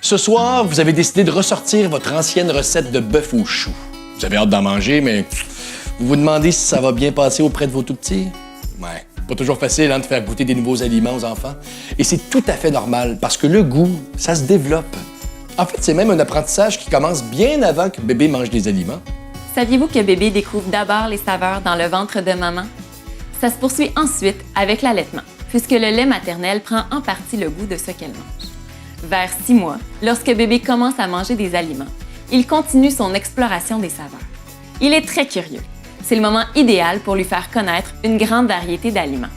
Ce soir, vous avez décidé de ressortir votre ancienne recette de bœuf aux choux. Vous avez hâte d'en manger, mais vous vous demandez si ça va bien passer auprès de vos tout-petits? Ouais, pas toujours facile de faire goûter des nouveaux aliments aux enfants. Et c'est tout à fait normal, parce que le goût, ça se développe. En fait, c'est même un apprentissage qui commence bien avant que bébé mange des aliments. Saviez-vous que bébé découvre d'abord les saveurs dans le ventre de maman? Ça se poursuit ensuite avec l'allaitement, puisque le lait maternel prend en partie le goût de ce qu'elle mange. Vers 6 mois, lorsque bébé commence à manger des aliments, il continue son exploration des saveurs. Il est très curieux. C'est le moment idéal pour lui faire connaître une grande variété d'aliments.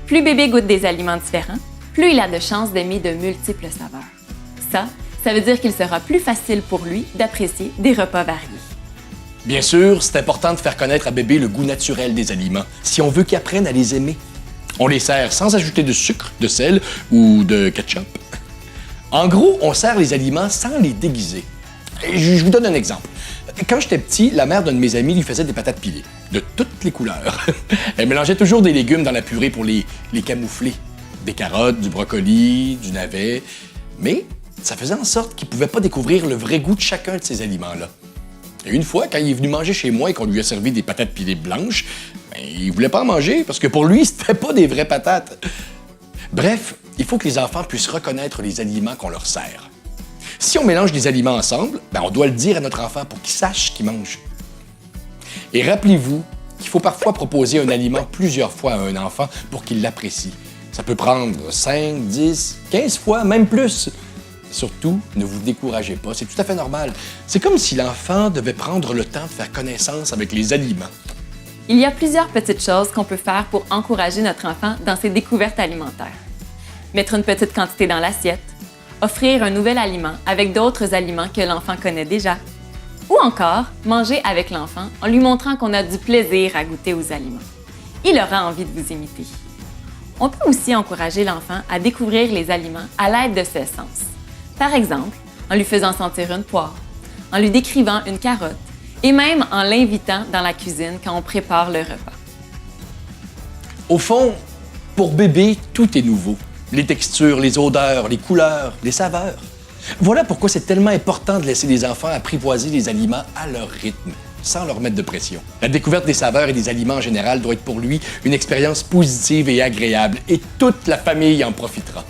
Plus bébé goûte des aliments différents, plus il a de chances d'aimer de multiples saveurs. Ça veut dire qu'il sera plus facile pour lui d'apprécier des repas variés. Bien sûr, c'est important de faire connaître à bébé le goût naturel des aliments, si on veut qu'il apprenne à les aimer. On les sert sans ajouter de sucre, de sel ou de ketchup. En gros, on sert les aliments sans les déguiser. Et je vous donne un exemple. Quand j'étais petit, la mère d'un de mes amis lui faisait des patates pilées, de toutes les couleurs. Elle mélangeait toujours des légumes dans la purée pour les camoufler. Des carottes, du brocoli, du navet. Mais ça faisait en sorte qu'il ne pouvait pas découvrir le vrai goût de chacun de ces aliments-là. Et une fois, quand il est venu manger chez moi et qu'on lui a servi des patates pilées blanches, il voulait pas en manger parce que pour lui, c'était pas des vraies patates. Bref, il faut que les enfants puissent reconnaître les aliments qu'on leur sert. Si on mélange des aliments ensemble, on doit le dire à notre enfant pour qu'il sache ce qu'il mange. Et rappelez-vous qu'il faut parfois proposer un aliment plusieurs fois à un enfant pour qu'il l'apprécie. Ça peut prendre 5, 10, 15 fois, même plus. Surtout, ne vous découragez pas, c'est tout à fait normal. C'est comme si l'enfant devait prendre le temps de faire connaissance avec les aliments. Il y a plusieurs petites choses qu'on peut faire pour encourager notre enfant dans ses découvertes alimentaires. Mettre une petite quantité dans l'assiette, offrir un nouvel aliment avec d'autres aliments que l'enfant connaît déjà, ou encore manger avec l'enfant en lui montrant qu'on a du plaisir à goûter aux aliments. Il aura envie de vous imiter. On peut aussi encourager l'enfant à découvrir les aliments à l'aide de ses sens. Par exemple, en lui faisant sentir une poire, en lui décrivant une carotte et même en l'invitant dans la cuisine quand on prépare le repas. Au fond, pour bébé, tout est nouveau. Les textures, les odeurs, les couleurs, les saveurs. Voilà pourquoi c'est tellement important de laisser les enfants apprivoiser les aliments à leur rythme, sans leur mettre de pression. La découverte des saveurs et des aliments en général doit être pour lui une expérience positive et agréable, et toute la famille en profitera.